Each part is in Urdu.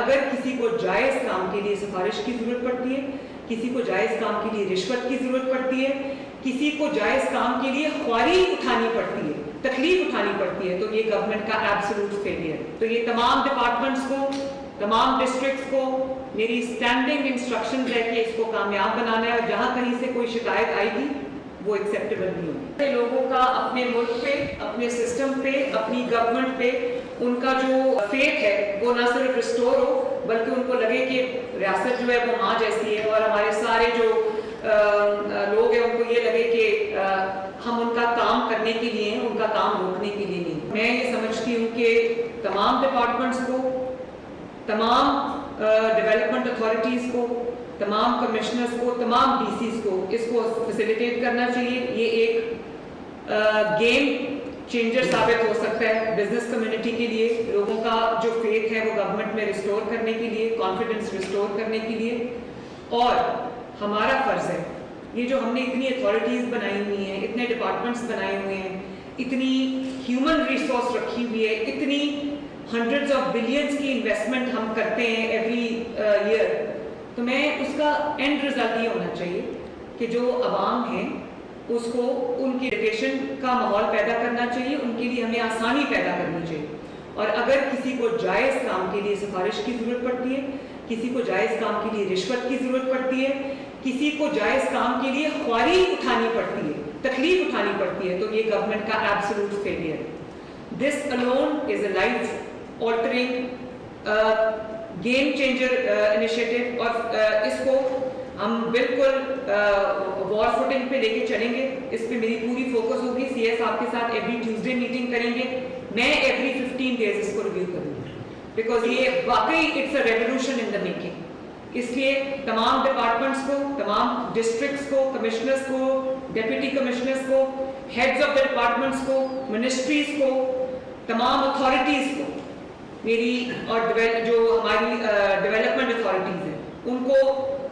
اگر کسی کو جائز کام کے لیے سفارش کی ضرورت پڑتی ہے، کسی کو جائز کام کے لیے رشوت کی ضرورت پڑتی ہے، کسی کو جائز کام کے لیے خواری اٹھانی پڑتی ہے، تکلیف اٹھانی پڑتی ہے، تو یہ گورنمنٹ کا ایبسولوٹ فیلئر ہے۔ تو یہ تمام ڈپارٹمنٹس کو، تمام ڈسٹرکٹس کو میری اسٹینڈنگ انسٹرکشنز ہے کہ اس کو کامیاب بنانا ہے، اور جہاں کہیں سے کوئی شکایت آئے گی وہ ایکسیپٹیبل نہیں ہوگی۔ لوگوں کا اپنے ملک پہ، اپنے سسٹم پہ، اپنی گورنمنٹ پہ ان کا جو فیتھ ہے وہ نہ صرف ریسٹور ہو، بلکہ ان کو لگے کہ ریاست جو ہے وہ ماں جیسی ہے، اور ہمارے سارے جو لوگ ہیں ان کو یہ لگے کہ ہم ان کا کام کرنے کے لیے ہیں، ان کا کام روکنے کے لیے نہیں۔ میں یہ سمجھتی ہوں کہ تمام ڈپارٹمنٹس کو، تمام ڈیولپمنٹ اتھارٹیز کو، تمام کمشنرز کو، تمام ڈی سیز کو اس کو فیسیلیٹیٹ کرنا چاہیے۔ یہ ایک گیم چینجر ثابت ہو سکتا ہے بزنس کمیونٹی کے لیے، لوگوں کا جو فیتھ ہے وہ گورنمنٹ میں ریسٹور کرنے کے لیے، کانفیڈنس ریسٹور کرنے کے لیے۔ اور ہمارا فرض ہے، یہ جو ہم نے اتنی اتھارٹیز بنائی ہوئی ہیں، اتنے ڈپارٹمنٹس بنائے ہوئے ہیں، اتنی ہیومن ریسورس رکھی ہوئی ہے، اتنی ہنڈریڈز آف بلینز کی انویسٹمنٹ ہم کرتے ہیں ایوری ایئر، تو میں اس کا اینڈ رزلٹ یہ ہونا چاہیے کہ جو عوام ہیں اس کو ان کی ایجوکیشن کا ماحول پیدا کرنا چاہیے، ان کے لیے ہمیں آسانی پیدا کرنی چاہیے۔ اور اگر کسی کو جائز کام کے لیے سفارش کی ضرورت پڑتی ہے، کسی کو جائز کام کے لیے رشوت کی ضرورت پڑتی ہے، کسی کو جائز کام کے لیے خواری اٹھانی پڑتی ہے، تکلیف اٹھانی پڑتی ہے، تو یہ گورنمنٹ کا ایبسولوٹ فیلئر ہے۔ دس alone is a life altering game changer initiative, اور اس کو ہم بالکل وار فوٹنگ پہ لے کے چلیں گے۔ اس پہ میری پوری فوکس ہوگی۔ سی ایس آپ کے ساتھ ایوری ٹیوزڈے میٹنگ کریں گے، میں ایوری 15 days اس کو ریویو کروں گی، بیکاز یہ واقعی it's a revolution in the making. اس لیے تمام ڈپارٹمنٹس کو، تمام ڈسٹرکٹس کو، کمشنرز کو، ڈپٹی کمشنرز کو، ہیڈز آف ڈپارٹمنٹس کو، منسٹریز کو، تمام اتھارٹیز کو میری، اور جو ہماری ڈیولپمنٹ اتھارٹیز ہیں ان کو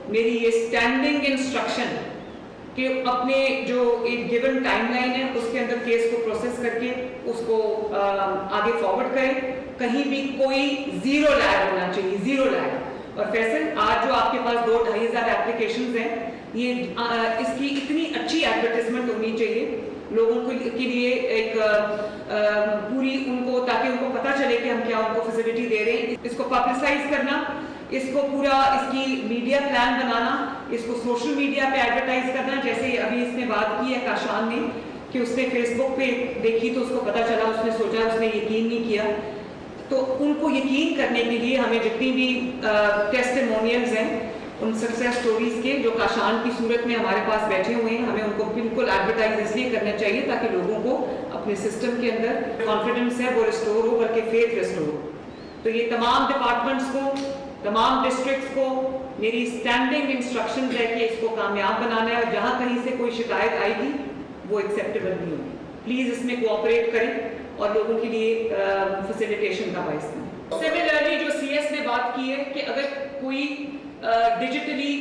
میری یہ اسٹینڈنگ انسٹرکشن کہ اپنے جو ایک گیون ٹائم لائن ہے اس کے اندر کیس کو پروسیس کر کے اس کو آگے فارورڈ کریں، کہیں بھی کوئی زیرو لیگ ہونا چاہیے، زیرو لیگ۔ اور فیصل، آج جو آپ کے پاس 2-2.5 ہزار اپلیکیشنز ہیں، یہ اس کی اتنی اچھی ایڈورٹیزمنٹ ہونی چاہیے لوگوں کے لیے، ایک پوری ان کو، تاکہ ان کو پتہ چلے کہ ہم کیا ان کو فیسلٹی دے رہے ہیں۔ اس کو پبلسائز کرنا، اس کو پورا اس کی میڈیا پلان بنانا، اس کو سوشل میڈیا پہ ایڈورٹائز کرنا، جیسے ابھی اس نے بات کی ہے کاشان نے کہ اس نے فیس بک پہ دیکھی تو اس کو پتہ چلا، اس نے سوچا، اس نے یقین نہیں کیا۔ تو ان کو یقین کرنے کے لیے ہمیں جتنی بھی ٹیسٹیمونیلز ہیں ان سکسیس سٹوریز کے جو کاشان کی صورت میں ہمارے پاس بیٹھے ہوئے ہیں، ہمیں ان کو بالکل ایڈورٹائز اس لیے کرنا چاہیے تاکہ لوگوں کو اپنے سسٹم کے اندر کانفیڈنس ہے وہ ریسٹور ہو، بلکہ فیتھ ریسٹور ہو۔ تو یہ تمام ڈپارٹمنٹس کو، تمام ڈسٹرکٹس کو میری اسٹینڈنگ انسٹرکشنز ہے کہ اس کو کامیاب بنانا ہے، اور جہاں کہیں سے کوئی شکایت آئے گی وہ ایکسیپٹیبل نہیں ہوگی۔ پلیز اس میں کوآپریٹ کریں اور لوگوں کے لیے فیسیلیٹیشن کا باعث بنیں۔ سملرلی جو سی ایس نے بات کی ہے کہ اگر کوئی ڈیجیٹلی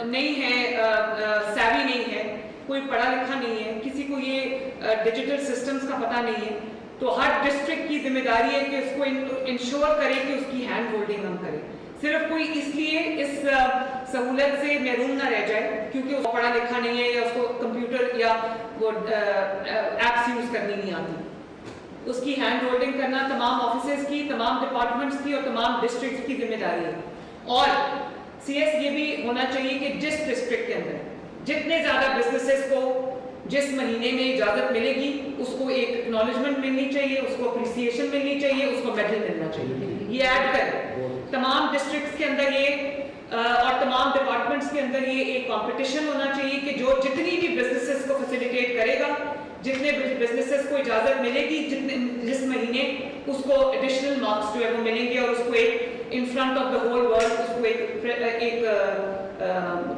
نہیں ہے، سیوی نہیں ہے، کوئی پڑھا لکھا نہیں ہے، کسی کو یہ ڈیجیٹل سسٹمز کا پتہ نہیں ہے، تو ہر ڈسٹرکٹ کی ذمہ داری ہے کہ اس کو انشور کرے کہ اس کی ہینڈ ہولڈنگ ہم کریں۔ صرف کوئی اس لیے اس سہولت سے محروم نہ رہ جائے کیونکہ اس کو پڑھا لکھا نہیں ہے، یا اس کو کمپیوٹر یا وہ ایپس یوز کرنی نہیں آتی۔ اس کی ہینڈ ہولڈنگ کرنا تمام آفیسز کی، تمام ڈپارٹمنٹس کی اور تمام ڈسٹرکٹس کی ذمہ داری ہے۔ اور سی ایس یہ بھی ہونا چاہیے کہ جس ڈسٹرکٹ کے اندر جتنے زیادہ بزنسز کو جس مہینے میں اجازت ملے گی اس کو ایک اکنالجمنٹ ملنی چاہیے، اس کو اپریسیشن ملنی چاہیے، اس کو میڈل ملنا چاہیے۔ یہ ایڈ کریں تمام ڈسٹرکٹس کے اندر یہ اور تمام ڈپارٹمنٹس کے اندر یہ ایک کمپٹیشن ہونا چاہیے کہ جو جتنی بھی بزنسز کو فیسیلیٹیٹ کرے گا، جتنے بزنسز کو اجازت ملے گی جس مہینے، اس کو ایڈیشنل مارکس جو ہے وہ ملیں گے، اور اس کو ایک in front of the whole world اس کو ایک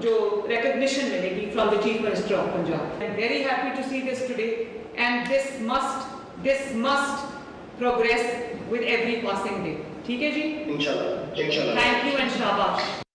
جو ریکگنیشن ملے گی from the chief minister of Punjab. I am very happy to see this today and this must progress with every passing day. ٹھیک ہے جی، انشاءاللہ، تھینک یو اینڈ شاباش۔